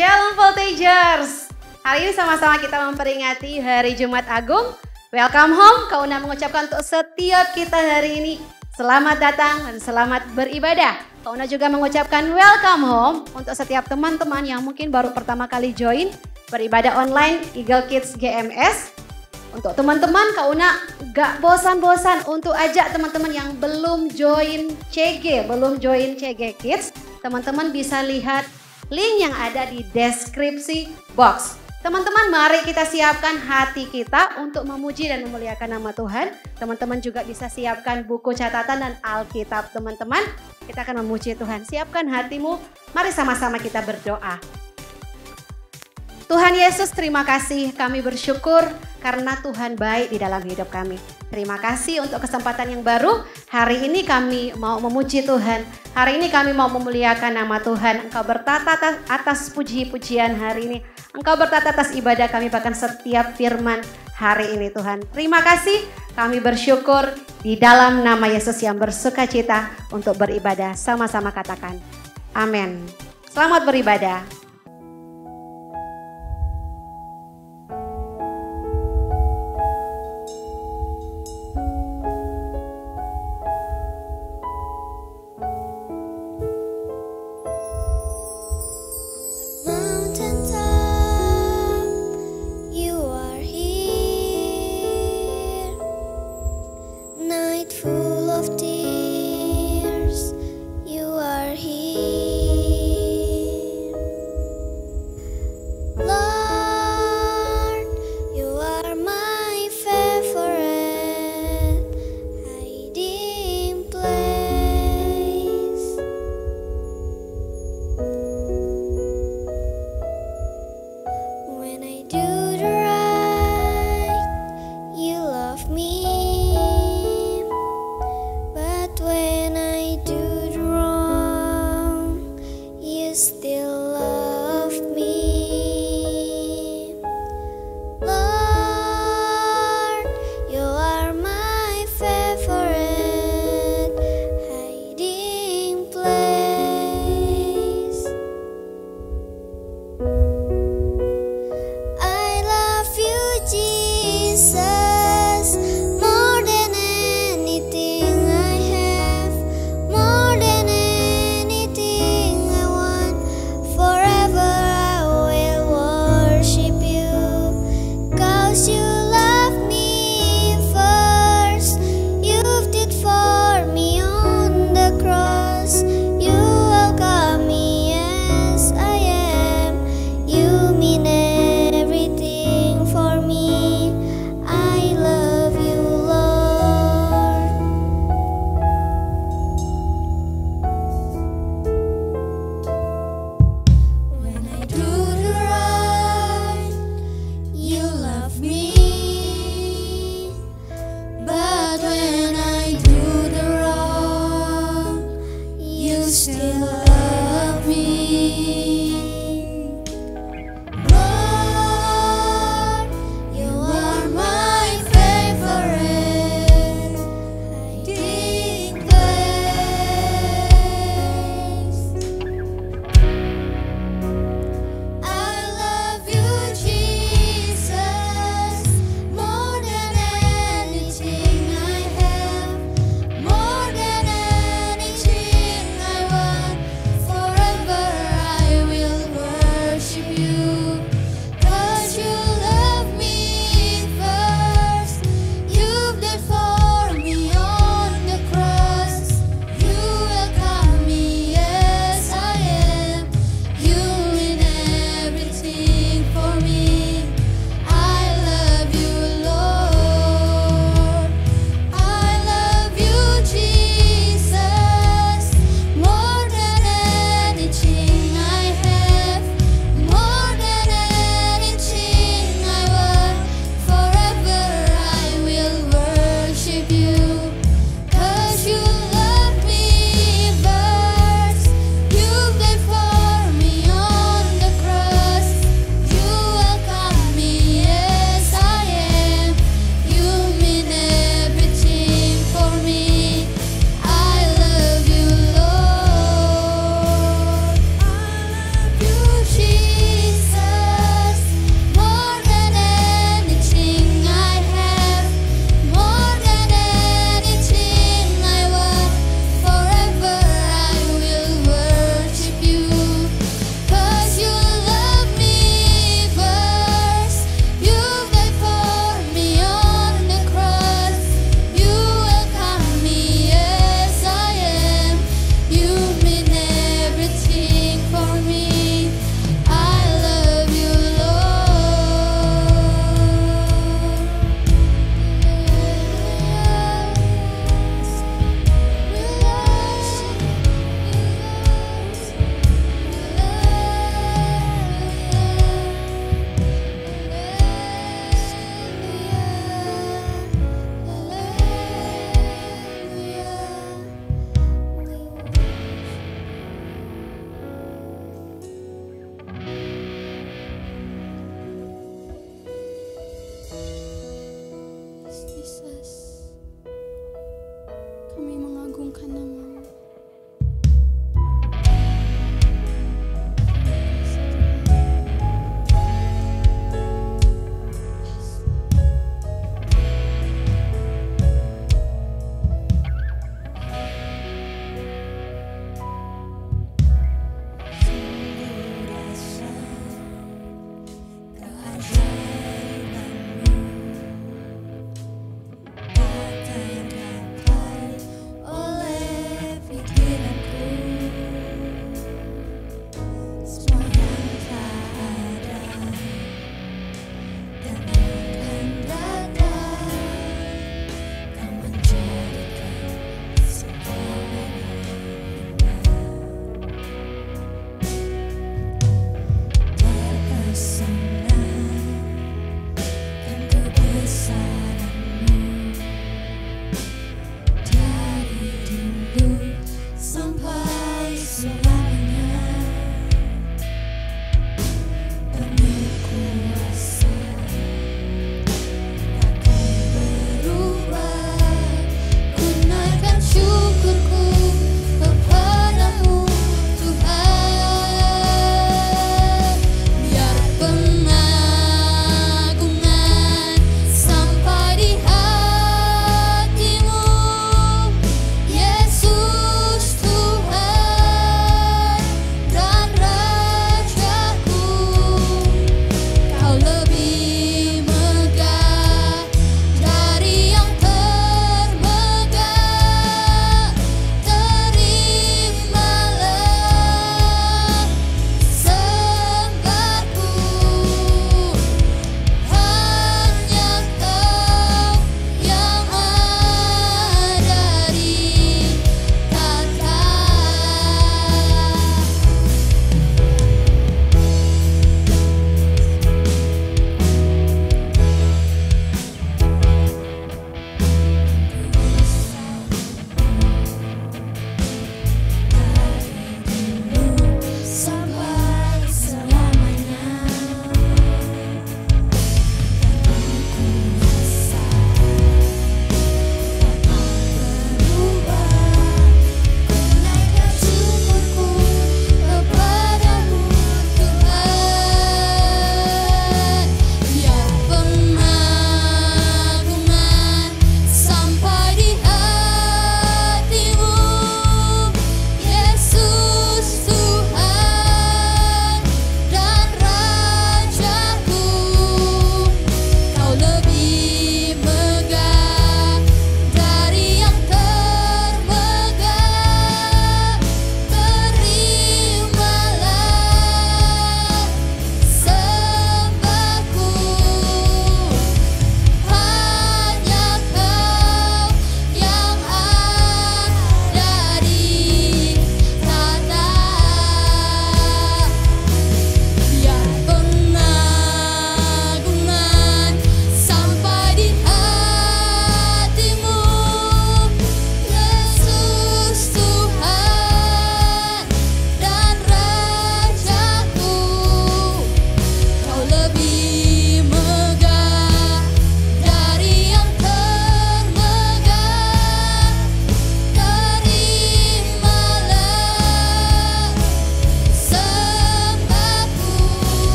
Shalom Voltagers. Hari ini sama-sama kita memperingati Hari Jumat Agung. Welcome home, Kak Una mengucapkan untuk setiap kita hari ini selamat datang dan selamat beribadah. Kak Una juga mengucapkan welcome home untuk setiap teman-teman yang mungkin baru pertama kali join beribadah online Eagle Kids GMS. Untuk teman-teman, Kak Una gak bosan-bosan untuk ajak teman-teman yang belum join CG Kids. Teman-teman bisa lihat link yang ada di deskripsi box. Teman-teman, mari kita siapkan hati kita untuk memuji dan memuliakan nama Tuhan. Teman-teman juga bisa siapkan buku catatan dan Alkitab teman-teman. Kita akan memuji Tuhan. Siapkan hatimu, mari sama-sama kita berdoa. Tuhan Yesus, terima kasih, kami bersyukur karena Tuhan baik di dalam hidup kami. Terima kasih untuk kesempatan yang baru. Hari ini kami mau memuji Tuhan. Hari ini kami mau memuliakan nama Tuhan. Engkau bertata atas puji-pujian hari ini. Engkau bertata atas ibadah kami, bahkan setiap firman hari ini Tuhan. Terima kasih, kami bersyukur di dalam nama Yesus yang bersukacita untuk beribadah. Sama-sama katakan, amin. Selamat beribadah.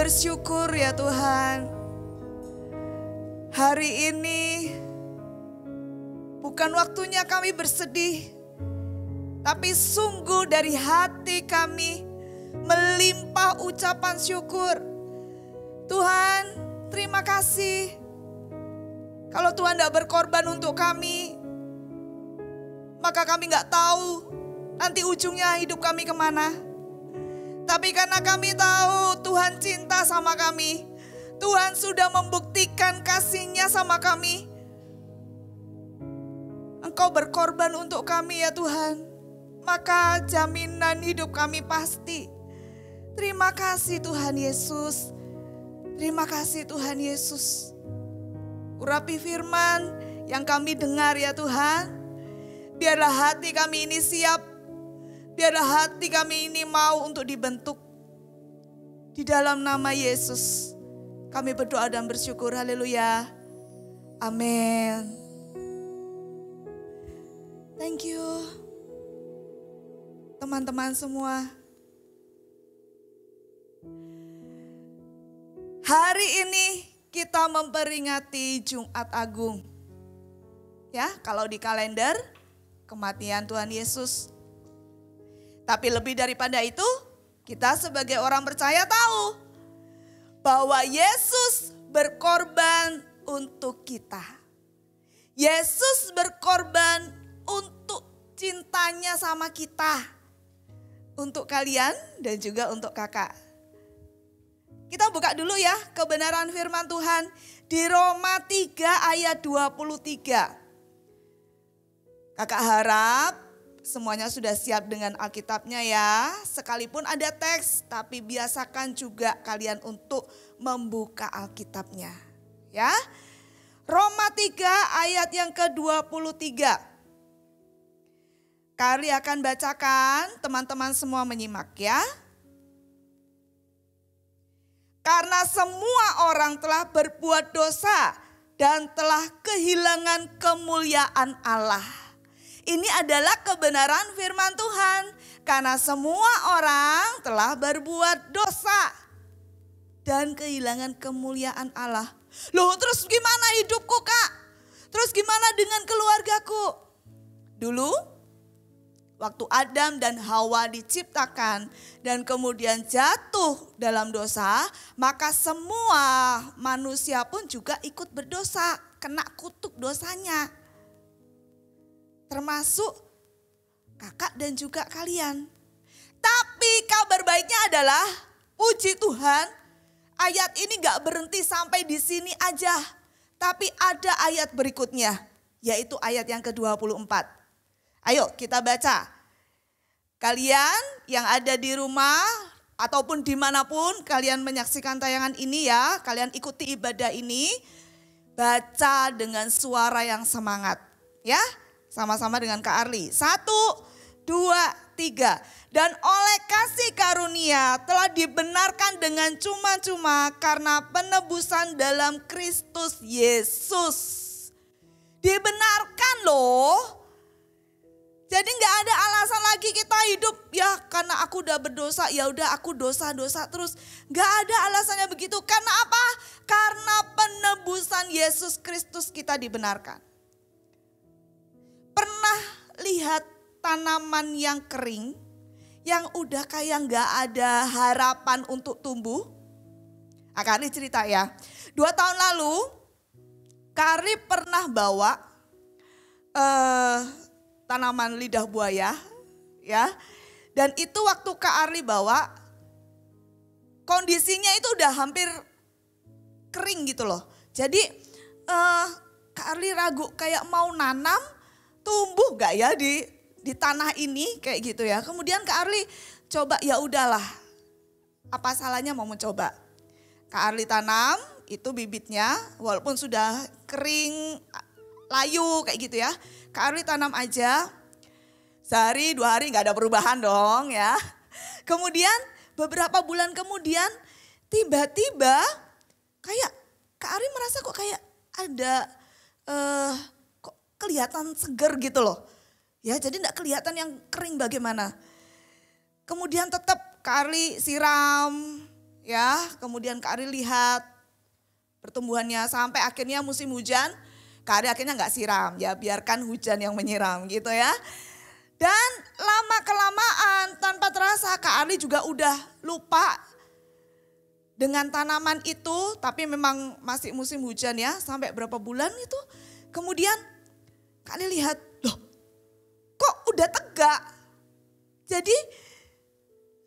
bersyukur ya Tuhan. Hari ini bukan waktunya kami bersedih, tapi sungguh dari hati kami melimpah ucapan syukur. Tuhan, terima kasih. Kalau Tuhan tidak berkorban untuk kami, maka kami nggak tahu nanti ujungnya hidup kami kemana. Tapi karena kami tahu Tuhan cinta sama kami, Tuhan sudah membuktikan kasih-Nya sama kami. Engkau berkorban untuk kami ya Tuhan, maka jaminan hidup kami pasti. Terima kasih Tuhan Yesus. Terima kasih Tuhan Yesus. Urapi firman yang kami dengar ya Tuhan. Biarlah hati kami ini siap. Biarlah hati kami ini mau untuk dibentuk. Di dalam nama Yesus kami berdoa dan bersyukur. Haleluya. Amin. Thank you. Teman-teman semua. Hari ini kita memperingati Jumat Agung. Ya, kalau di kalender kematian Tuhan Yesus. Tapi lebih daripada itu, kita sebagai orang percaya tahu bahwa Yesus berkorban untuk kita. Yesus berkorban untuk cintanya sama kita. Untuk kalian dan juga untuk kakak. Kita buka dulu ya kebenaran firman Tuhan di Roma 3 ayat 23. Kakak harap semuanya sudah siap dengan Alkitabnya ya. Sekalipun ada teks, tapi biasakan juga kalian untuk membuka Alkitabnya. Ya. Roma 3 ayat yang ke-23. Kari akan bacakan, teman-teman semua menyimak ya. Karena semua orang telah berbuat dosa dan telah kehilangan kemuliaan Allah. Ini adalah kebenaran firman Tuhan. Karena semua orang telah berbuat dosa dan kehilangan kemuliaan Allah. Loh, terus gimana hidupku, Kak? Terus gimana dengan keluargaku? Dulu waktu Adam dan Hawa diciptakan dan kemudian jatuh dalam dosa, maka semua manusia pun juga ikut berdosa, kena kutuk dosanya. Termasuk kakak dan juga kalian. Tapi kabar baiknya adalah, puji Tuhan, ayat ini gak berhenti sampai di sini aja. Tapi ada ayat berikutnya, yaitu ayat yang ke-24. Ayo kita baca. Kalian yang ada di rumah ataupun dimanapun kalian menyaksikan tayangan ini ya. Kalian ikuti ibadah ini. Baca dengan suara yang semangat. Ya, sama-sama dengan Kak Arli. 1, 2, 3. Dan oleh kasih karunia telah dibenarkan dengan cuma-cuma karena penebusan dalam Kristus Yesus. Dibenarkan loh. Jadi nggak ada alasan lagi kita hidup ya karena aku udah berdosa, ya udah aku dosa-dosa terus. Nggak ada alasannya begitu. Karena apa? Karena penebusan Yesus Kristus kita dibenarkan. Pernah lihat tanaman yang kering, yang udah kayak nggak ada harapan untuk tumbuh? Kak Ari cerita ya. 2 tahun lalu, Kak Ari pernah bawa tanaman lidah buaya, ya. Dan itu waktu Kak Arli bawa, kondisinya itu udah hampir kering gitu loh. Jadi Kak Arli ragu kayak mau nanam, tumbuh gak ya di tanah ini kayak gitu ya. Kemudian Kak Arli coba, ya udahlah, apa salahnya mau mencoba. Kak Arli tanam itu bibitnya, walaupun sudah kering, layu kayak gitu ya. Kak Arli tanam aja, sehari 2 hari gak ada perubahan dong ya. Kemudian beberapa bulan kemudian tiba-tiba kayak Kak Arli merasa kok kayak ada kok kelihatan seger gitu loh. Ya jadi gak kelihatan yang kering bagaimana. Kemudian tetap Kak Arli siram ya. Kemudian Kak Ari lihat pertumbuhannya sampai akhirnya musim hujan. Kak Ari akhirnya nggak siram, ya biarkan hujan yang menyiram gitu ya. Dan lama kelamaan tanpa terasa Kak Ari juga udah lupa dengan tanaman itu, tapi memang masih musim hujan ya, sampai berapa bulan itu. Kemudian Kak Ari lihat, loh kok udah tegak. Jadi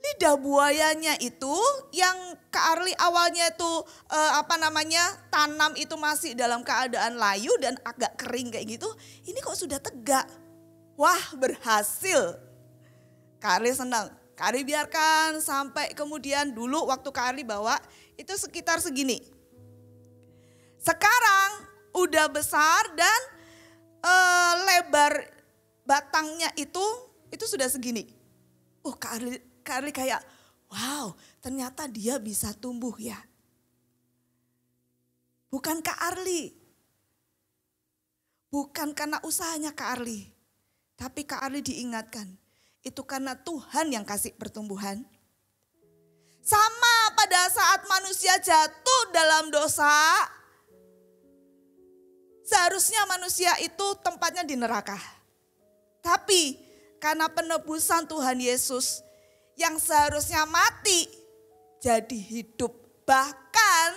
lidah buayanya itu yang Kak Arli awalnya itu tanam itu masih dalam keadaan layu dan agak kering kayak gitu. Ini kok sudah tegak. Wah berhasil. Kak Arli senang. Kak Arli biarkan sampai kemudian dulu waktu Kak Arli bawa itu sekitar segini. Sekarang udah besar dan lebar batangnya itu sudah segini. Oh Kak Arli kayak wow ternyata dia bisa tumbuh ya. Bukan Kak Arli. Bukan karena usahanya Kak Arli. Tapi Kak Arli diingatkan. Itu karena Tuhan yang kasih pertumbuhan. Sama pada saat manusia jatuh dalam dosa. Seharusnya manusia itu tempatnya di neraka. Tapi karena penebusan Tuhan Yesus yang seharusnya mati jadi hidup. Bahkan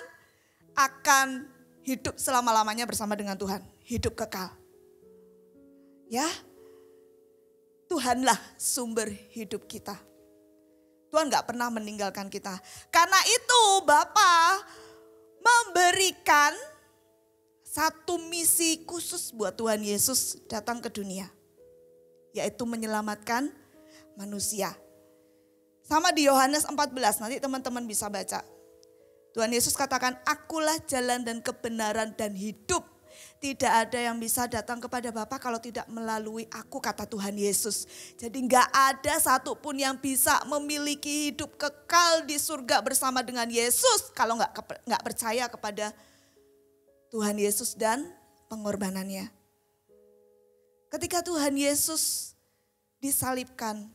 akan hidup selama-lamanya bersama dengan Tuhan. Hidup kekal. Ya, Tuhanlah sumber hidup kita. Tuhan gak pernah meninggalkan kita. Karena itu Bapa memberikan satu misi khusus buat Tuhan Yesus datang ke dunia. Yaitu menyelamatkan manusia. Sama di Yohanes 14, nanti teman-teman bisa baca. Tuhan Yesus katakan, akulah jalan dan kebenaran dan hidup. Tidak ada yang bisa datang kepada Bapa kalau tidak melalui aku, kata Tuhan Yesus. Jadi gak ada satupun yang bisa memiliki hidup kekal di surga bersama dengan Yesus. Kalau gak percaya kepada Tuhan Yesus dan pengorbanannya. Ketika Tuhan Yesus disalibkan,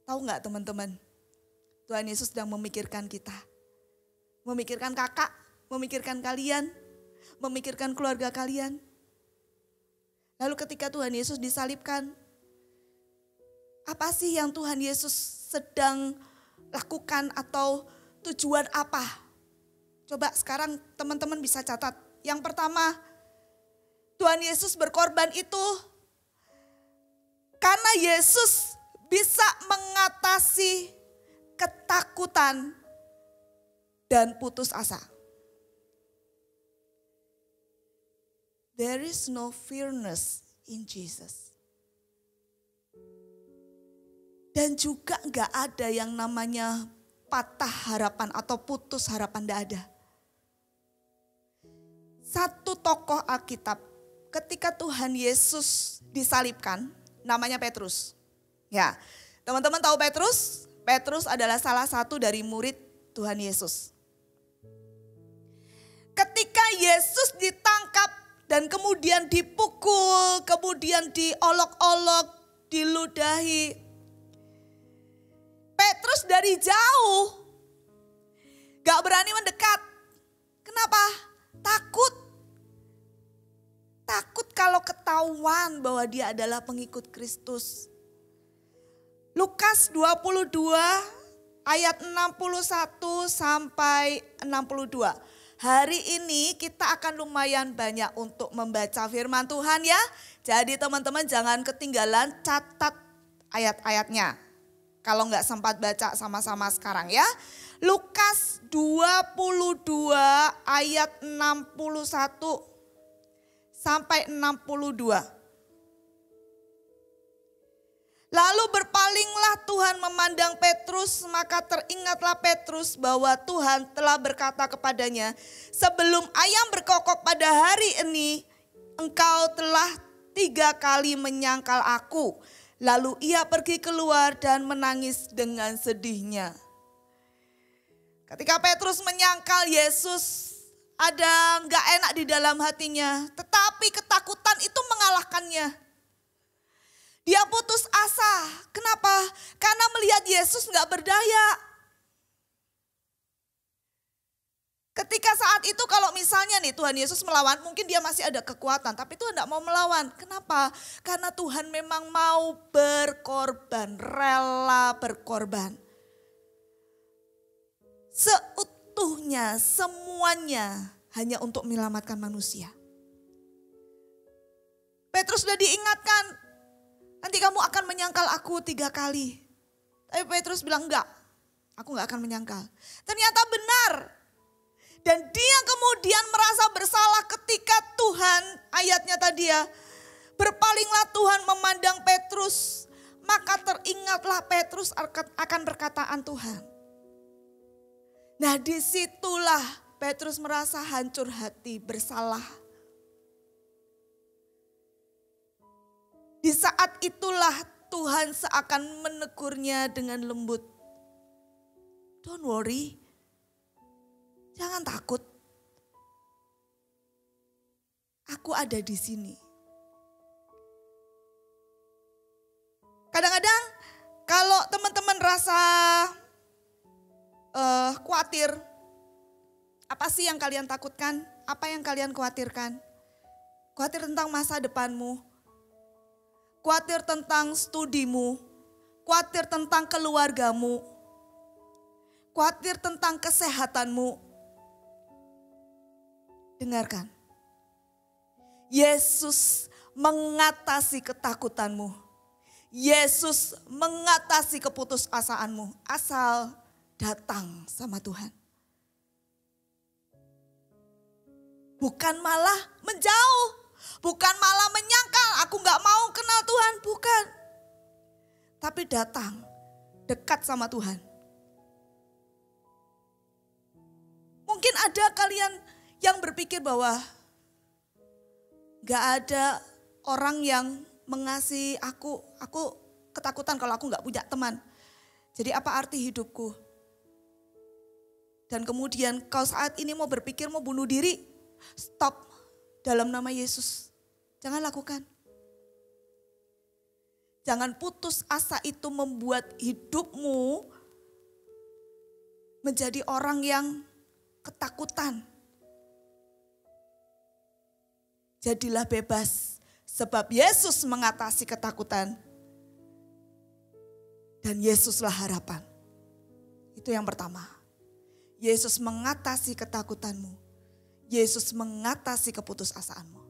tahu gak teman-teman? Tuhan Yesus sedang memikirkan kita. Memikirkan kakak, memikirkan kalian, memikirkan keluarga kalian. Lalu ketika Tuhan Yesus disalibkan, apa sih yang Tuhan Yesus sedang lakukan atau tujuan apa? Coba sekarang teman-teman bisa catat. Yang pertama, Tuhan Yesus berkorban itu karena Yesus bisa mengatasi ketakutan dan putus asa. There is no fearness in Jesus. Dan juga gak ada yang namanya patah harapan atau putus harapan, gak ada. Satu tokoh Alkitab ketika Tuhan Yesus disalibkan, namanya Petrus. Ya, teman-teman tahu Petrus? Petrus adalah salah satu dari murid Tuhan Yesus. Ketika Yesus ditangkap dan kemudian dipukul, kemudian diolok-olok, diludahi. Petrus dari jauh gak berani mendekat. Kenapa? Takut. Takut kalau ketahuan bahwa dia adalah pengikut Kristus. Lukas 22 ayat 61 sampai 62. Hari ini kita akan lumayan banyak untuk membaca firman Tuhan ya. Jadi teman-teman jangan ketinggalan, catat ayat-ayatnya. Kalau nggak sempat baca sama-sama sekarang ya. Lukas 22 ayat 61 sampai 62. Lalu berpalinglah Tuhan memandang Petrus, maka teringatlah Petrus bahwa Tuhan telah berkata kepadanya, sebelum ayam berkokok pada hari ini, engkau telah 3 kali menyangkal aku. Lalu ia pergi keluar dan menangis dengan sedihnya. Ketika Petrus menyangkal Yesus, ada gak enak di dalam hatinya, tetapi ketakutan itu mengalahkannya. Dia putus asa. Kenapa? Karena melihat Yesus gak berdaya. Ketika saat itu kalau misalnya nih Tuhan Yesus melawan, mungkin dia masih ada kekuatan. Tapi Tuhan tidak mau melawan. Kenapa? Karena Tuhan memang mau berkorban, rela berkorban. Seutuhnya, semuanya hanya untuk menyelamatkan manusia. Petrus sudah diingatkan, nanti kamu akan menyangkal aku 3 kali. Tapi Petrus bilang enggak, aku enggak akan menyangkal. Ternyata benar. Dan dia kemudian merasa bersalah ketika Tuhan, ayatnya tadi ya, berpalinglah Tuhan memandang Petrus, maka teringatlah Petrus akan perkataan Tuhan. Nah disitulah Petrus merasa hancur hati, bersalah. Di saat itulah Tuhan seakan menegurnya dengan lembut. Don't worry. Jangan takut. Aku ada di sini. Kadang-kadang kalau teman-teman rasa khawatir, apa sih yang kalian takutkan? Apa yang kalian khawatirkan? Khawatir tentang masa depanmu. Khawatir tentang studimu. Khawatir tentang keluargamu. Khawatir tentang kesehatanmu. Dengarkan, Yesus mengatasi ketakutanmu. Yesus mengatasi keputusasaanmu. Asal datang sama Tuhan. Bukan malah menjauh. Bukan malah menyangkal, aku gak mau kenal Tuhan. Bukan. Tapi datang, dekat sama Tuhan. Mungkin ada kalian yang berpikir bahwa gak ada orang yang mengasihi aku ketakutan kalau aku gak punya teman. Jadi apa arti hidupku? Dan kemudian kau saat ini mau berpikir mau bunuh diri, stop dalam nama Yesus. Jangan lakukan. Jangan putus asa itu membuat hidupmu menjadi orang yang ketakutan. Jadilah bebas sebab Yesus mengatasi ketakutan. Dan Yesuslah harapan. Itu yang pertama. Yesus mengatasi ketakutanmu. Yesus mengatasi keputusasaanmu.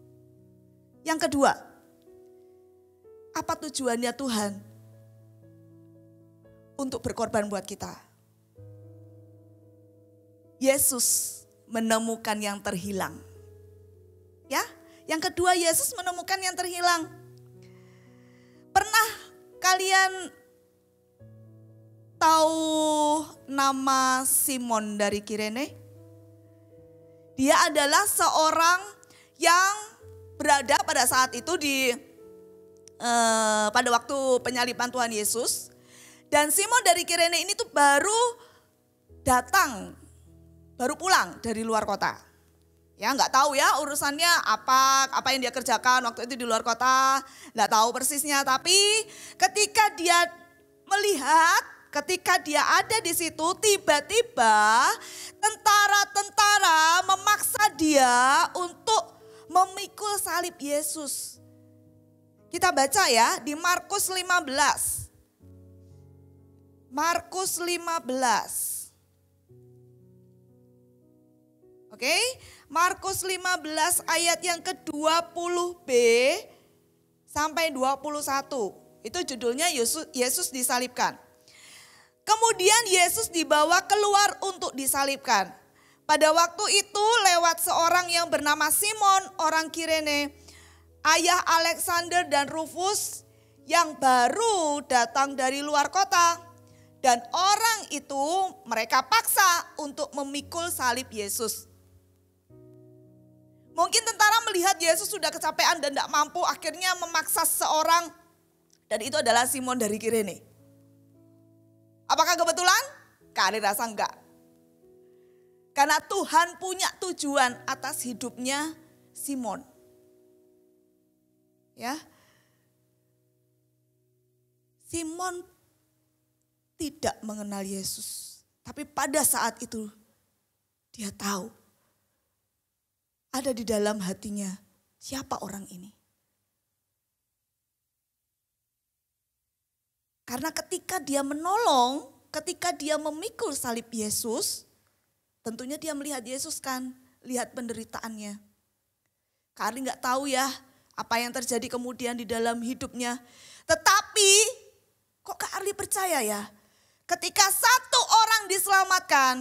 Yang kedua, apa tujuannya Tuhan untuk berkorban buat kita? Yesus menemukan yang terhilang. Ya, yang kedua Yesus menemukan yang terhilang. Pernah kalian tahu nama Simon dari Kirene? Dia adalah seorang yang berada pada saat itu pada waktu penyaliban Tuhan Yesus. Dan Simon dari Kirene ini tuh baru pulang dari luar kota. Ya nggak tahu ya urusannya apa yang dia kerjakan waktu itu di luar kota. Nggak tahu persisnya, tapi ketika dia melihat, ketika dia ada di situ, tiba-tiba tentara-tentara memaksa dia untuk memikul salib Yesus. Kita baca ya di Markus 15. Markus 15. Oke, Markus 15 ayat yang ke-20b sampai 21. Itu judulnya Yesus disalibkan. Kemudian Yesus dibawa keluar untuk disalibkan. Pada waktu itu lewat seorang yang bernama Simon orang Kirene, ayah Alexander dan Rufus yang baru datang dari luar kota. Dan orang itu mereka paksa untuk memikul salib Yesus. Mungkin tentara melihat Yesus sudah kecapean dan tidak mampu, akhirnya memaksa seorang, dan itu adalah Simon dari Kirene. Apakah kebetulan? Kali rasa enggak. Karena Tuhan punya tujuan atas hidupnya Simon. Ya. Simon tidak mengenal Yesus, tapi pada saat itu Dia tahu ada di dalam hatinya siapa orang ini. Karena ketika dia menolong, ketika dia memikul salib Yesus, tentunya dia melihat Yesus kan, lihat penderitaannya. Kak Arli gak tahu ya apa yang terjadi kemudian di dalam hidupnya. Tetapi kok Kak Arli percaya ya, ketika satu orang diselamatkan,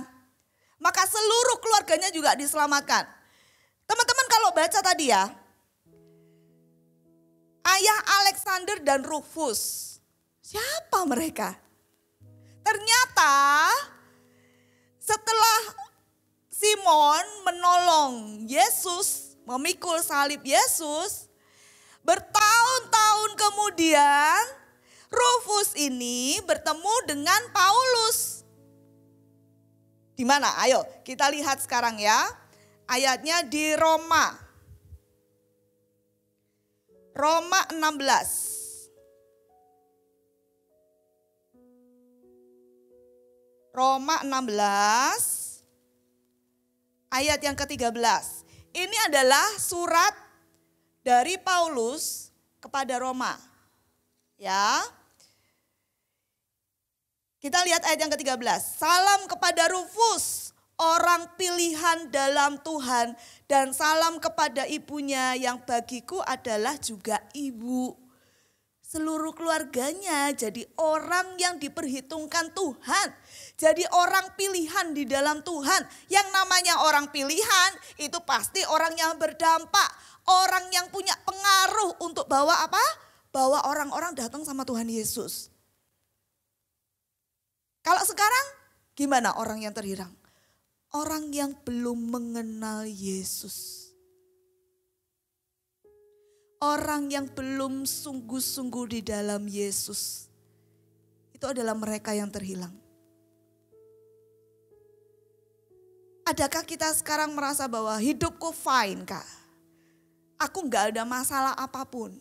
maka seluruh keluarganya juga diselamatkan. Teman-teman kalau baca tadi ya, ayah Alexander dan Rufus, siapa mereka? Ternyata setelah Simon menolong Yesus, memikul salib Yesus, bertahun-tahun kemudian Rufus ini bertemu dengan Paulus. Di mana? Ayo kita lihat sekarang ya. Ayatnya di Roma. Roma 16. Roma 16 ayat yang ke-13. Ini adalah surat dari Paulus kepada Roma. Ya. Kita lihat ayat yang ke-13. Salam kepada Rufus, orang pilihan dalam Tuhan, dan salam kepada ibunya yang bagiku adalah juga ibu. Seluruh keluarganya jadi orang yang diperhitungkan Tuhan. Jadi orang pilihan di dalam Tuhan. Yang namanya orang pilihan itu pasti orang yang berdampak. Orang yang punya pengaruh untuk bawa apa? Bawa orang-orang datang sama Tuhan Yesus. Kalau sekarang gimana orang yang terhilang? Orang yang belum mengenal Yesus. Orang yang belum sungguh-sungguh di dalam Yesus. Itu adalah mereka yang terhilang. Adakah kita sekarang merasa bahwa hidupku fine Kak? Aku gak ada masalah apapun.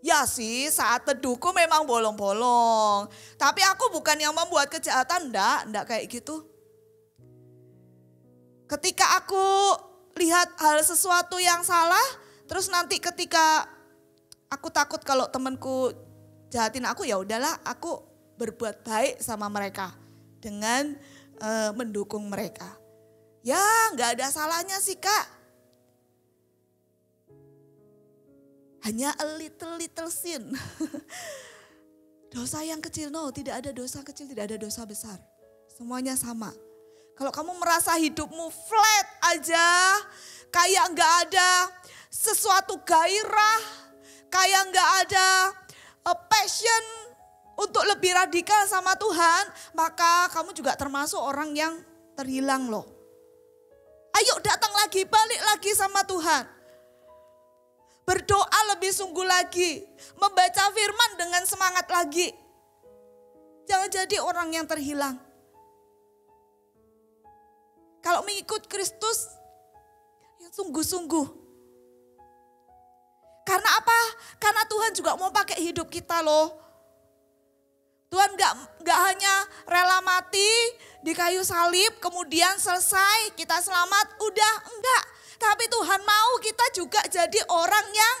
Ya sih saat teduhku memang bolong-bolong. Tapi aku bukan yang membuat kejahatan, enggak kayak gitu. Ketika aku lihat hal sesuatu yang salah, terus nanti ketika aku takut kalau temanku jahatin aku, ya udahlah aku berbuat baik sama mereka dengan mendukung mereka. Ya nggak ada salahnya sih Kak. Hanya a little sin. Dosa yang kecil, no, tidak ada dosa kecil, tidak ada dosa besar. Semuanya sama. Kalau kamu merasa hidupmu flat aja, kayak nggak ada sesuatu gairah, kayak nggak ada passion untuk lebih radikal sama Tuhan, maka kamu juga termasuk orang yang terhilang loh. Ayo datang lagi, balik lagi sama Tuhan. Berdoa lebih sungguh lagi, membaca firman dengan semangat lagi. Jangan jadi orang yang terhilang. Kalau mengikut Kristus, yang sungguh-sungguh. Karena apa? Karena Tuhan juga mau pakai hidup kita loh. Tuhan gak hanya rela mati di kayu salib, kemudian selesai, kita selamat, udah enggak. Tapi Tuhan mau kita juga jadi orang yang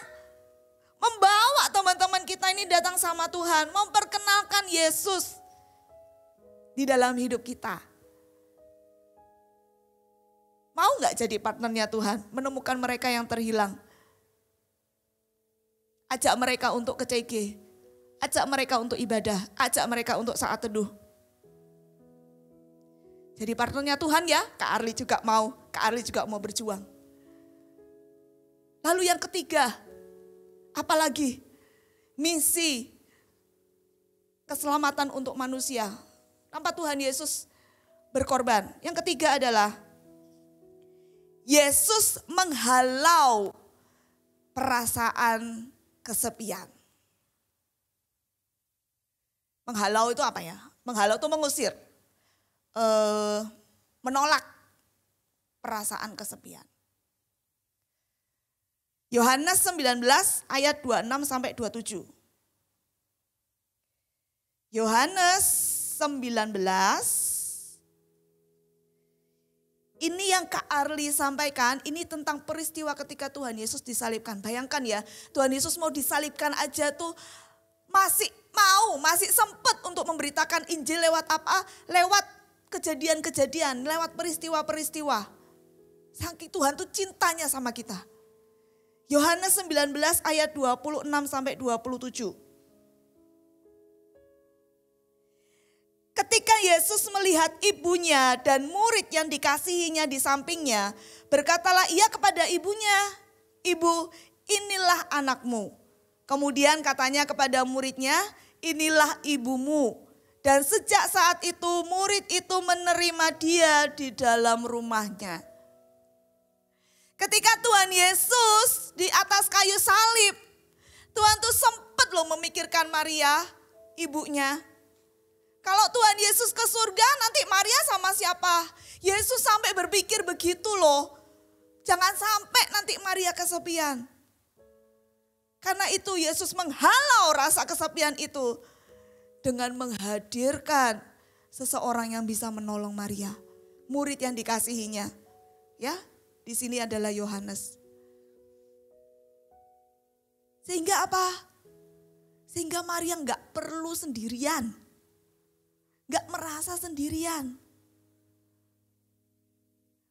membawa teman-teman kita ini datang sama Tuhan. Memperkenalkan Yesus di dalam hidup kita. Mau gak jadi partnernya Tuhan? Menemukan mereka yang terhilang. Ajak mereka untuk ke CG. Ajak mereka untuk ibadah. Ajak mereka untuk saat teduh. Jadi partnernya Tuhan ya. Kak Arli juga mau. Kak Arli juga mau berjuang. Lalu yang ketiga. Apalagi? Misi. Keselamatan untuk manusia. Tanpa Tuhan Yesus berkorban. Yang ketiga adalah Yesus menghalau perasaan kesepian. Menghalau itu apa ya? Menghalau itu mengusir. Menolak perasaan kesepian. Yohanes 19 ayat 26 sampai 27. Yohanes 19 Ini yang Kak Arli sampaikan, ini tentang peristiwa ketika Tuhan Yesus disalibkan. Bayangkan ya, Tuhan Yesus mau disalibkan aja tuh masih sempat untuk memberitakan Injil lewat apa? Lewat kejadian-kejadian, lewat peristiwa-peristiwa. Saking Tuhan tuh cintanya sama kita. Yohanes 19 ayat 26 sampai 27. Ketika Yesus melihat ibunya dan murid yang dikasihinya di sampingnya, berkatalah ia kepada ibunya, "Ibu, inilah anakmu." Kemudian katanya kepada muridnya, "Inilah ibumu." Dan sejak saat itu murid itu menerima dia di dalam rumahnya. Ketika Tuhan Yesus di atas kayu salib, Tuhan tuh sempat loh memikirkan Maria, ibunya. Kalau Tuhan Yesus ke surga nanti Maria sama siapa? Yesus sampai berpikir begitu loh. Jangan sampai nanti Maria kesepian. Karena itu Yesus menghalau rasa kesepian itu dengan menghadirkan seseorang yang bisa menolong Maria, murid yang dikasihinya. Ya, di sini adalah Yohanes. Sehingga apa? Sehingga Maria nggak perlu sendirian. Gak merasa sendirian.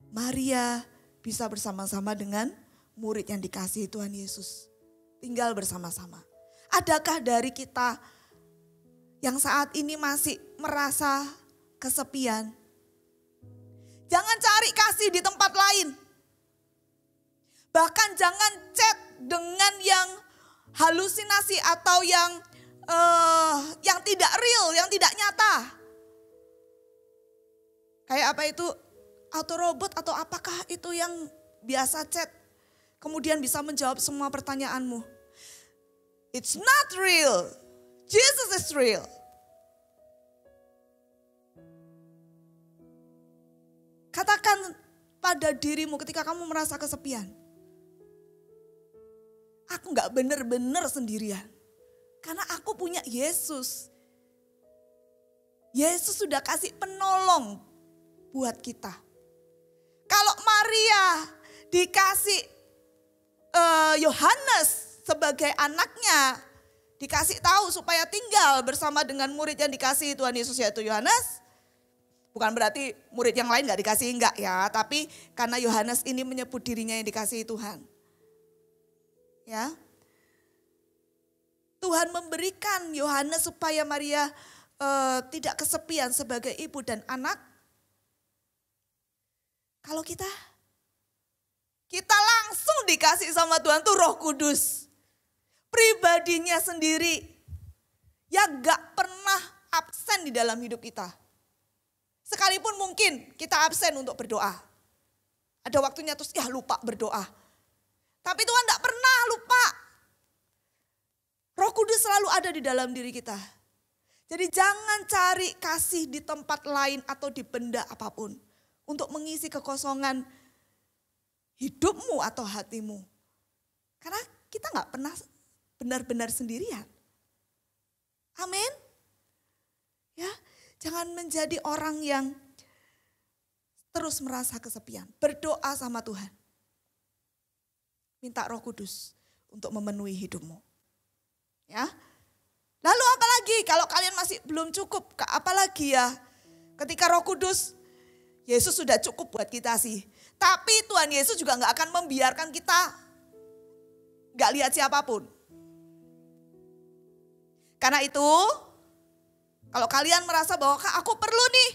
Maria bisa bersama-sama dengan murid yang dikasihi Tuhan Yesus. Tinggal bersama-sama. Adakah dari kita yang saat ini masih merasa kesepian? Jangan cari kasih di tempat lain. Bahkan jangan chat dengan yang halusinasi atau yang tidak real, yang tidak nyata. Kayak apa itu, auto robot atau apakah itu yang biasa chat, kemudian bisa menjawab semua pertanyaanmu. It's not real, Jesus is real. Katakan pada dirimu ketika kamu merasa kesepian, aku gak benar-benar sendirian. Karena aku punya Yesus. Yesus sudah kasih penolong buat kita. Kalau Maria dikasih Yohanes sebagai anaknya, dikasih tahu supaya tinggal bersama dengan murid yang dikasihi Tuhan Yesus yaitu Yohanes. Bukan berarti murid yang lain gak dikasihi, enggak ya. Tapi karena Yohanes ini menyebut dirinya yang dikasihi Tuhan. Ya. Tuhan memberikan Yohanes supaya Maria tidak kesepian sebagai ibu dan anak. Kalau kita langsung dikasih sama Tuhan tuh Roh Kudus. Pribadinya sendiri yang gak pernah absen di dalam hidup kita. Sekalipun mungkin kita absen untuk berdoa. Ada waktunya terus lupa berdoa. Tapi Tuhan gak pernah lupa. Roh Kudus selalu ada di dalam diri kita. Jadi jangan cari kasih di tempat lain atau di benda apapun. Untuk mengisi kekosongan hidupmu atau hatimu. Karena kita gak pernah benar-benar sendirian. Amin. Ya, jangan menjadi orang yang terus merasa kesepian. Berdoa sama Tuhan. Minta Roh Kudus untuk memenuhi hidupmu. Ya. Lalu apalagi kalau kalian masih belum cukup, apalagi ya ketika Roh Kudus, Yesus sudah cukup buat kita sih. Tapi Tuhan Yesus juga gak akan membiarkan kita gak lihat siapapun. Karena itu kalau kalian merasa bahwa aku perlu nih,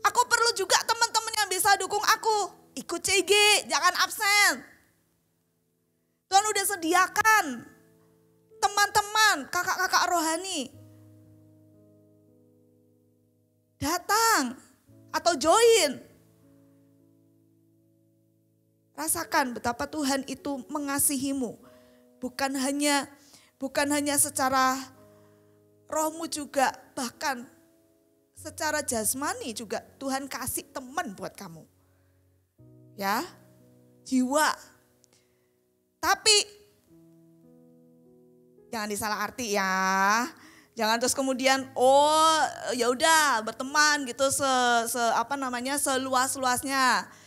aku perlu juga teman-teman yang bisa dukung aku. Ikut CG, jangan absen. Tuhan udah sediakan teman-teman, kakak-kakak rohani. Datang atau join. Rasakan betapa Tuhan itu mengasihimu. Bukan hanya secara rohmu juga, bahkan secara jasmani juga Tuhan kasih teman buat kamu. Ya, jiwa. Tapi jangan disalah arti ya. Jangan terus kemudian ya udah berteman gitu seluas-luasnya.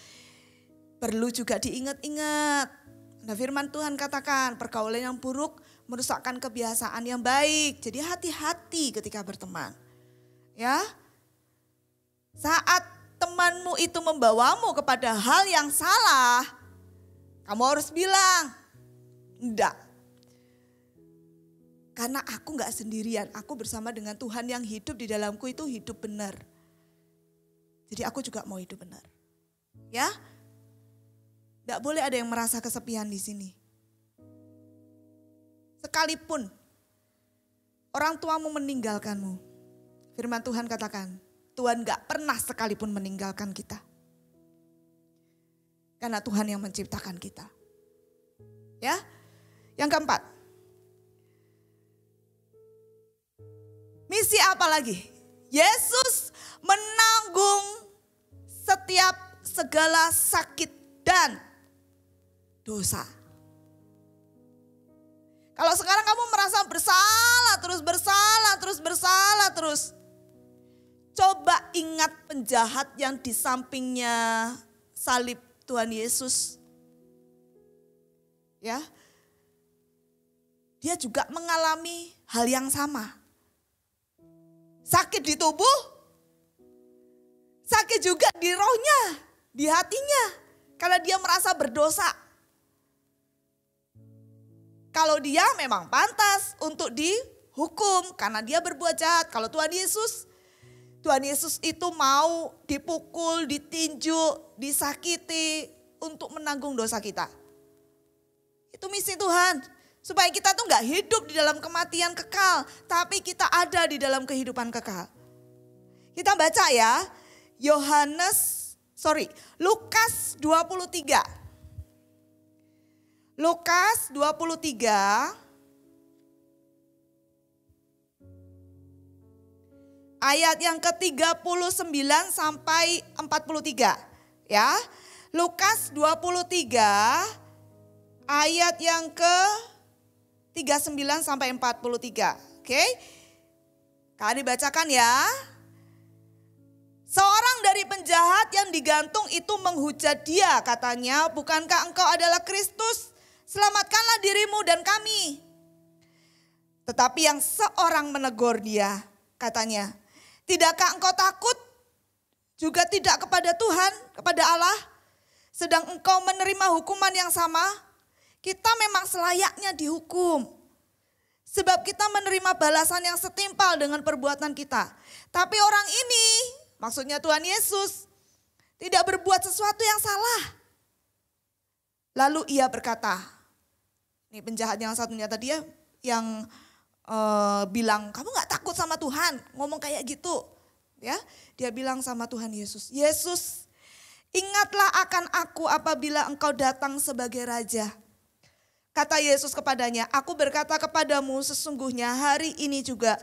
perlu juga diingat-ingat. Nah, firman Tuhan katakan pergaulan yang buruk merusakkan kebiasaan yang baik. Jadi hati-hati ketika berteman. Ya. Saat temanmu itu membawamu kepada hal yang salah, kamu harus bilang, enggak. Karena aku enggak sendirian, aku bersama dengan Tuhan yang hidup di dalamku itu hidup benar. Jadi aku juga mau hidup benar. Ya. Enggak boleh ada yang merasa kesepian di sini. Sekalipun orang tuamu meninggalkanmu, firman Tuhan katakan, Tuhan gak pernah sekalipun meninggalkan kita. Karena Tuhan yang menciptakan kita. Ya. Yang keempat. Misi apa lagi? Yesus menanggung setiap segala sakit dan dosa. Kalau sekarang kamu merasa bersalah terus. Coba ingat penjahat yang di sampingnya salib Tuhan Yesus. Ya. Dia juga mengalami hal yang sama. Sakit di tubuh, sakit juga di rohnya, di hatinya. Karena dia merasa berdosa. Kalau dia memang pantas untuk dihukum karena dia berbuat jahat. Kalau Tuhan Yesus itu mau dipukul, ditinju, disakiti untuk menanggung dosa kita. Itu misi Tuhan. Supaya kita tuh gak hidup di dalam kematian kekal. Tapi kita ada di dalam kehidupan kekal. Kita baca ya. Lukas 23. Lukas 23. Ayat yang ke-39 sampai 43. Ya. Lukas 23 ayat yang ke-39 sampai 43. Oke. Kali bacakan ya. Seorang dari penjahat yang digantung itu menghujat dia, katanya, "Bukankah engkau adalah Kristus? Selamatkanlah dirimu dan kami." Tetapi yang seorang menegur dia, katanya, "Tidakkah engkau takut juga tidak kepada Tuhan, kepada Allah? Sedang engkau menerima hukuman yang sama? Kita memang selayaknya dihukum. Sebab kita menerima balasan yang setimpal dengan perbuatan kita. Tapi orang ini," maksudnya Tuhan Yesus, "tidak berbuat sesuatu yang salah." Lalu ia berkata, ini penjahat yang satunya tadi ya, yang bilang, "Kamu gak takut sama Tuhan?" Ngomong kayak gitu. Ya, dia bilang sama Tuhan Yesus, "Yesus, ingatlah akan aku apabila engkau datang sebagai raja." Kata Yesus kepadanya, "Aku berkata kepadamu, sesungguhnya hari ini juga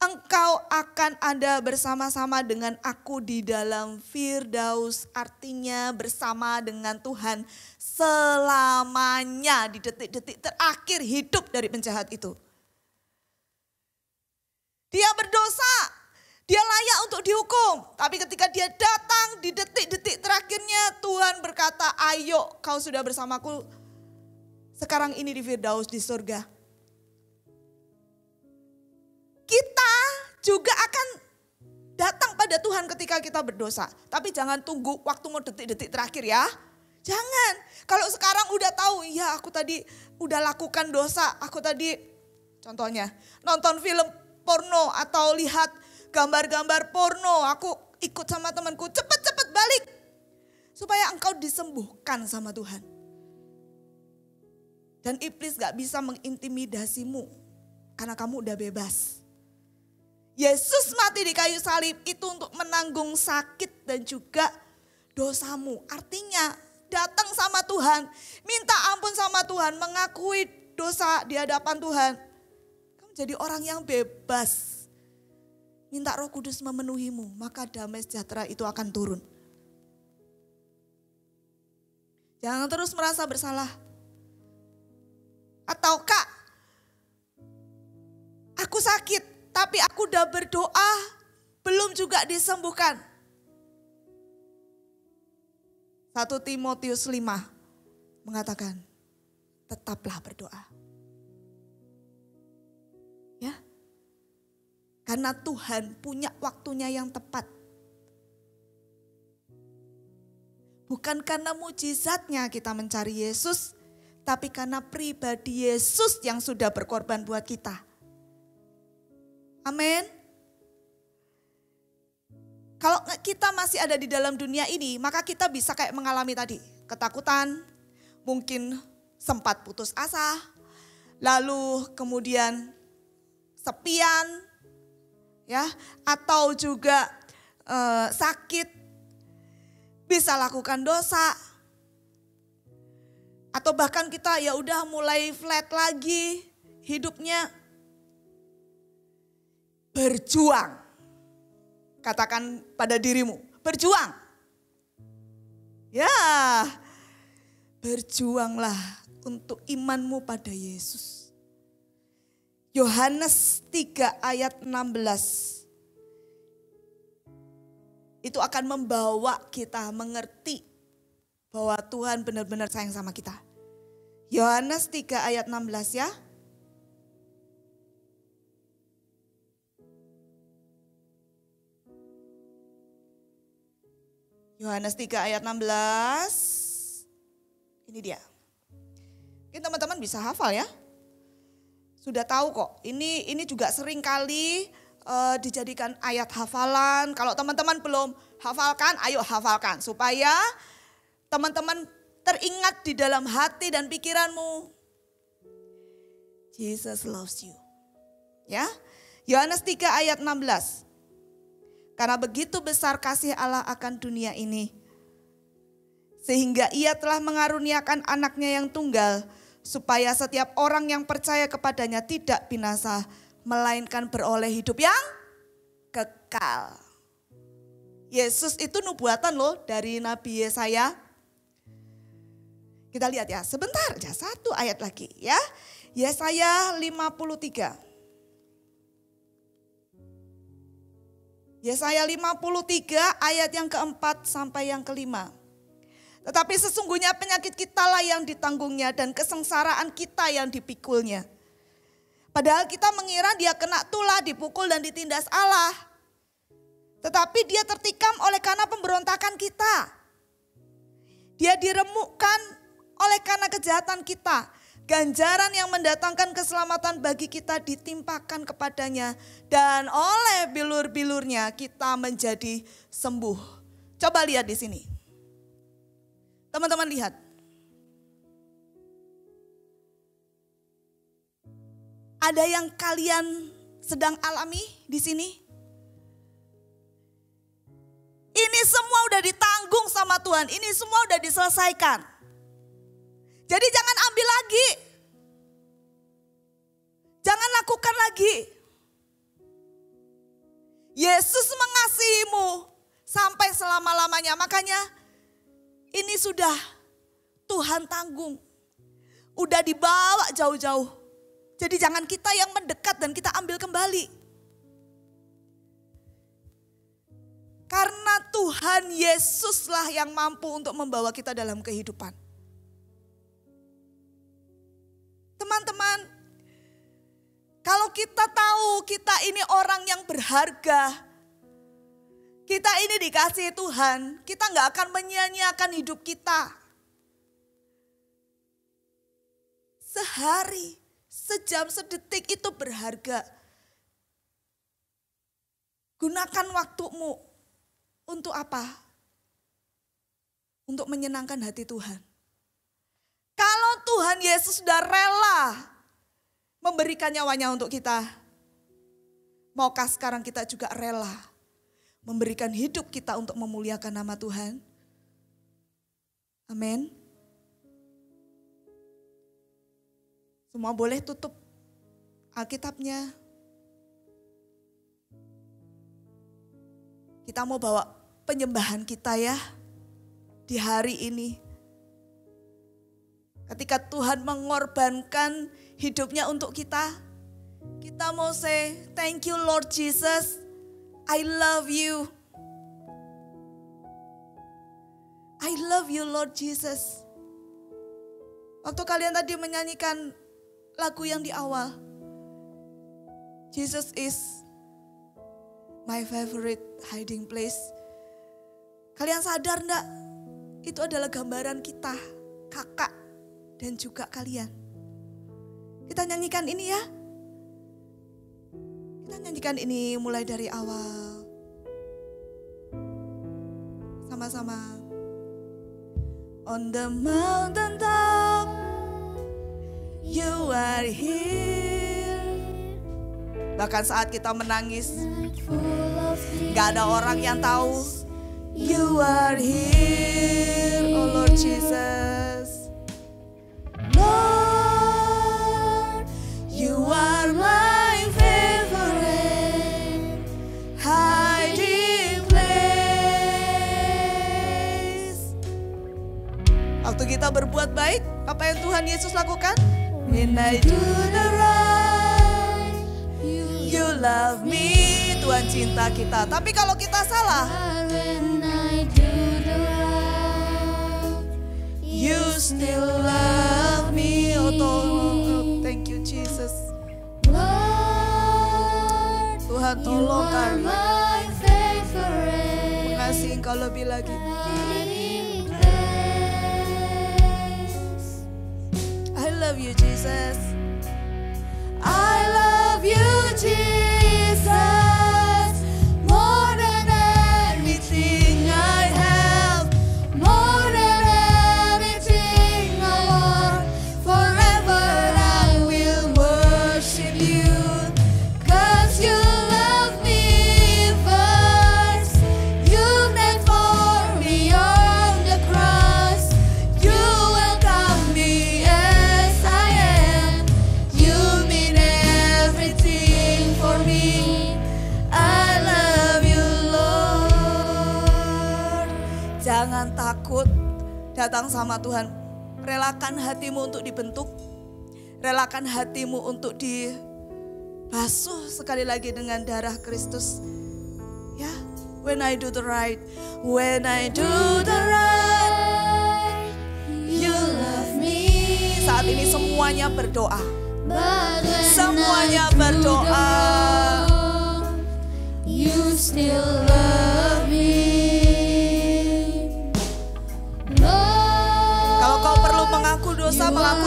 engkau akan ada bersama-sama dengan aku di dalam Firdaus." Artinya bersama dengan Tuhan selamanya di detik-detik terakhir hidup dari penjahat itu. Dia berdosa, dia layak untuk dihukum. Tapi ketika dia datang di detik-detik terakhirnya, Tuhan berkata, "Ayo, kau sudah bersamaku sekarang ini di Firdaus, di surga." Kita juga akan datang pada Tuhan ketika kita berdosa. Tapi jangan tunggu waktu mau detik-detik terakhir ya. Jangan. Kalau sekarang udah tahu, ya aku tadi udah lakukan dosa. Aku tadi contohnya nonton film porno atau lihat gambar-gambar porno. Aku ikut sama temanku, cepet-cepet balik. Supaya engkau disembuhkan sama Tuhan. Dan iblis gak bisa mengintimidasimu. Karena kamu udah bebas. Yesus mati di kayu salib itu untuk menanggung sakit dan juga dosamu. Artinya datang sama Tuhan, minta ampun sama Tuhan, mengakui dosa di hadapan Tuhan. Kamu jadi orang yang bebas. Minta Roh Kudus memenuhimu, maka damai sejahtera itu akan turun. Jangan terus merasa bersalah. Atau, "Kak, aku sakit, tapi aku udah berdoa, belum juga disembuhkan." 1 Timotius 5 mengatakan, tetaplah berdoa. Ya. Karena Tuhan punya waktunya yang tepat. Bukan karena mujizatnya kita mencari Yesus, tapi karena pribadi Yesus yang sudah berkorban buat kita. Amin. Kalau kita masih ada di dalam dunia ini, maka kita bisa kayak mengalami tadi, ketakutan, mungkin sempat putus asa, lalu kemudian sepian, ya, atau juga sakit, bisa lakukan dosa, atau bahkan kita ya udah mulai flat lagi hidupnya. Berjuang, katakan pada dirimu, berjuang. Ya, berjuanglah untuk imanmu pada Yesus. Yohanes 3 ayat 16. Itu akan membawa kita mengerti bahwa Tuhan benar-benar sayang sama kita. Yohanes 3 ayat 16 ya. Yohanes 3 ayat 16. Ini dia. Mungkin teman-teman bisa hafal ya. Sudah tahu kok. Ini juga sering kali dijadikan ayat hafalan. Kalau teman-teman belum hafalkan, ayo hafalkan. Supaya teman-teman teringat di dalam hati dan pikiranmu. Jesus loves you. Ya, Yohanes 3 ayat 16. Karena begitu besar kasih Allah akan dunia ini. Sehingga ia telah mengaruniakan anaknya yang tunggal. Supaya setiap orang yang percaya kepadanya tidak binasa, melainkan beroleh hidup yang kekal. Yesus itu nubuatan loh dari Nabi Yesaya. Kita lihat ya, sebentar aja, satu ayat lagi ya. Yesaya 53. Yesaya 53 ayat yang keempat sampai yang kelima. Tetapi sesungguhnya penyakit kitalah yang ditanggungnya dan kesengsaraan kita yang dipikulnya. Padahal kita mengira dia kena tulah, dipukul dan ditindas Allah. Tetapi dia tertikam oleh karena pemberontakan kita. Dia diremukkan oleh karena kejahatan kita. Ganjaran yang mendatangkan keselamatan bagi kita ditimpakan kepadanya. Dan oleh bilur-bilurnya kita menjadi sembuh. Coba lihat di sini. Teman-teman lihat. Ada yang kalian sedang alami di sini? Ini semua udah ditanggung sama Tuhan. Ini semua udah diselesaikan. Jadi jangan ambil lagi. Jangan lakukan lagi. Yesus mengasihimu sampai selama-lamanya. Makanya ini sudah Tuhan tanggung. Udah dibawa jauh-jauh. Jadi jangan kita yang mendekat dan kita ambil kembali. Karena Tuhan Yesuslah yang mampu untuk membawa kita dalam kehidupan. Teman-teman, kalau kita tahu kita ini orang yang berharga, kita ini dikasihi Tuhan, kita gak akan menyia-nyiakan hidup kita. Sehari, sejam, sedetik itu berharga. Gunakan waktumu untuk apa? Untuk menyenangkan hati Tuhan. Kalau Tuhan Yesus sudah rela memberikan nyawanya untuk kita, maukah sekarang kita juga rela memberikan hidup kita untuk memuliakan nama Tuhan? Amin. Semua boleh tutup Alkitabnya. Kita mau bawa penyembahan kita ya di hari ini. Ketika Tuhan mengorbankan hidupnya untuk kita, kita mau say, thank you Lord Jesus, I love you. I I love you Lord Jesus. Waktu kalian tadi menyanyikan lagu yang di awal, Jesus is my favorite hiding place. Kalian sadar enggak? Itu adalah gambaran kita, kakak dan juga kalian. Kita nyanyikan ini ya. Kita nyanyikan ini mulai dari awal. Sama-sama. On the mountain top, you are here. Bahkan saat kita menangis, gak ada orang yang tahu. You are here, oh Lord Jesus. Lord, you are my favorite hiding place. Waktu kita berbuat baik, apa yang Tuhan Yesus lakukan? When I do the right, you love me. Tuhan cinta kita. Tapi kalau kita salah, you still love me. Oh, thank you Jesus. Tuhan tolong kami. Mengasihi Engkau lebih lagi. I love you Jesus. I love you Jesus. More than anything I have. More than anything I want. Forever I will worship you. 'Cause you love me first. You died for me on the cross. You welcome me as I am. You mean everything for me. I love you Lord. Jangan takut datang sama Tuhan. Relakan hatimu untuk dibentuk. Relakan hatimu untuk dibasuh sekali lagi dengan darah Kristus. Ya, when I do the right, when I do the right, you love me. Saat ini semuanya berdoa. Semuanya berdoa. You still love me. Kalau kau perlu mengaku dosa sama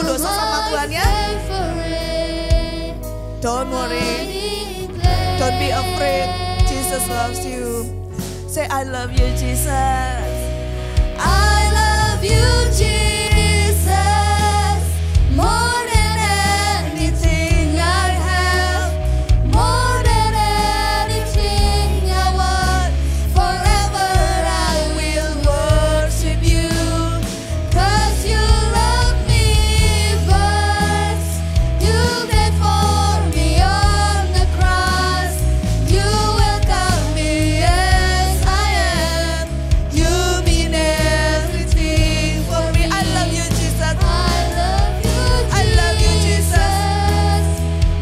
Tuhan ya. Don't worry. Don't be afraid. Jesus loves you. Say I love you Jesus. I love you Jesus. More than anything I have. More than anything I want. Forever I will worship you. 'Cause you love me first. You died for me on the cross. You welcome me as I am. You mean everything for me. I love you Jesus. I love you Jesus.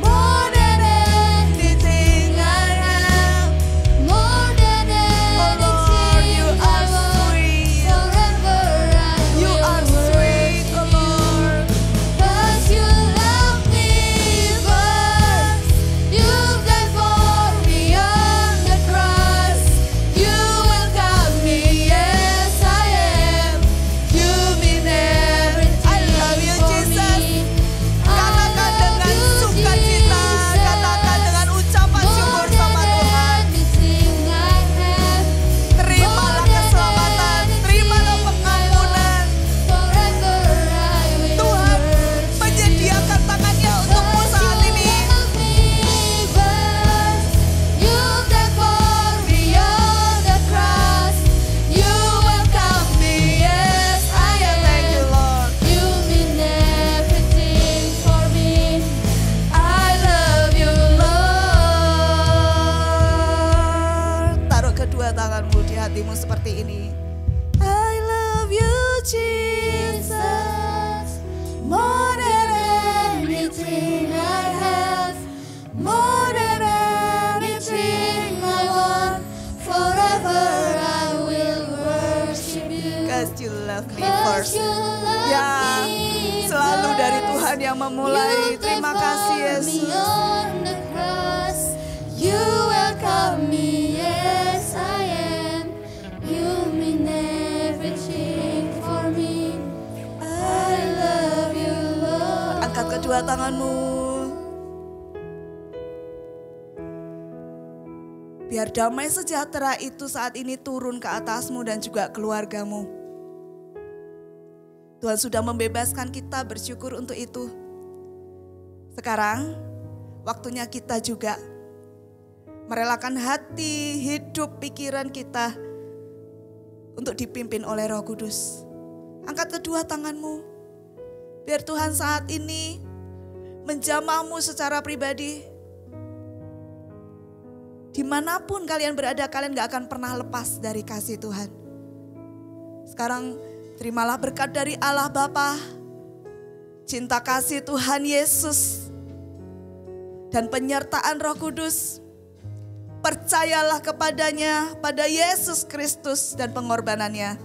More than anything I have. More than anything you are sweet. Forever you are sweet, oh Lord. 'Cause you love me first. You died for me on the cross. You welcome me as I am. You mean everything. I love you Jesus. Katakan dengan sukacita, katakan dengan ucapan syukur sama Tuhan. Terimalah keselamatan, terimalah pengampunan. Tuhan menyediakan tangannya untukmu saat ini. You died for me on the cross. You welcome me as I am. Thank you Lord. You mean everything for me. I love you Lord. Taruh kedua tanganmu di hatimu seperti ini. I love you Jesus. More than anything I have. More than anything I want. Forever I will worship you. 'Cause you yours. Ya, selalu dari Tuhan yang memulai. Terima kasih Yesus. You welcome me as I am. You mean everything for me. I love you, Lord. Angkat kedua tanganmu. Biar damai sejahtera itu saat ini turun ke atasmu dan juga keluargamu. Tuhan sudah membebaskan kita, bersyukur untuk itu. Sekarang waktunya kita juga merelakan hati, hidup, pikiran kita untuk dipimpin oleh Roh Kudus. Angkat kedua tanganmu. Biar Tuhan saat ini menjamahmu secara pribadi. Dimanapun kalian berada, kalian gak akan pernah lepas dari kasih Tuhan. Sekarang terimalah berkat dari Allah Bapa, cinta kasih Tuhan Yesus, dan penyertaan Roh Kudus. Percayalah kepadanya, pada Yesus Kristus dan pengorbanannya.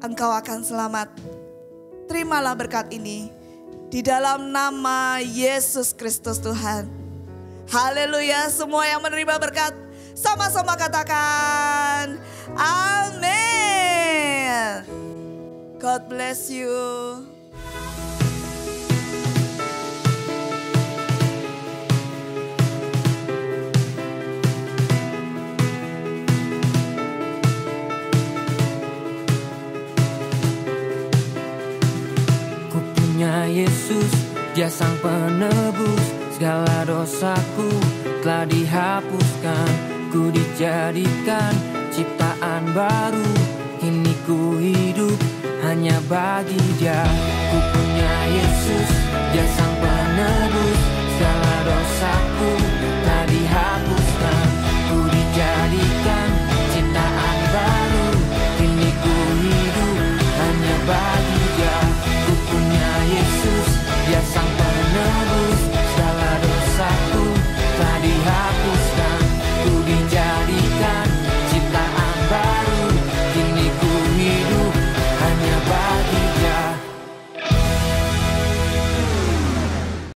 Engkau akan selamat. Terimalah berkat ini di dalam nama Yesus Kristus Tuhan. Haleluya, semua yang menerima berkat sama-sama katakan amin. God bless you. Ku punya Yesus, Dia sang penebus. Segala dosaku telah dihapuskan. Ku dijadikan ciptaan baru. Kini ku hidup hanya bagi Dia. Ku punya Yesus, Dia sang penebus.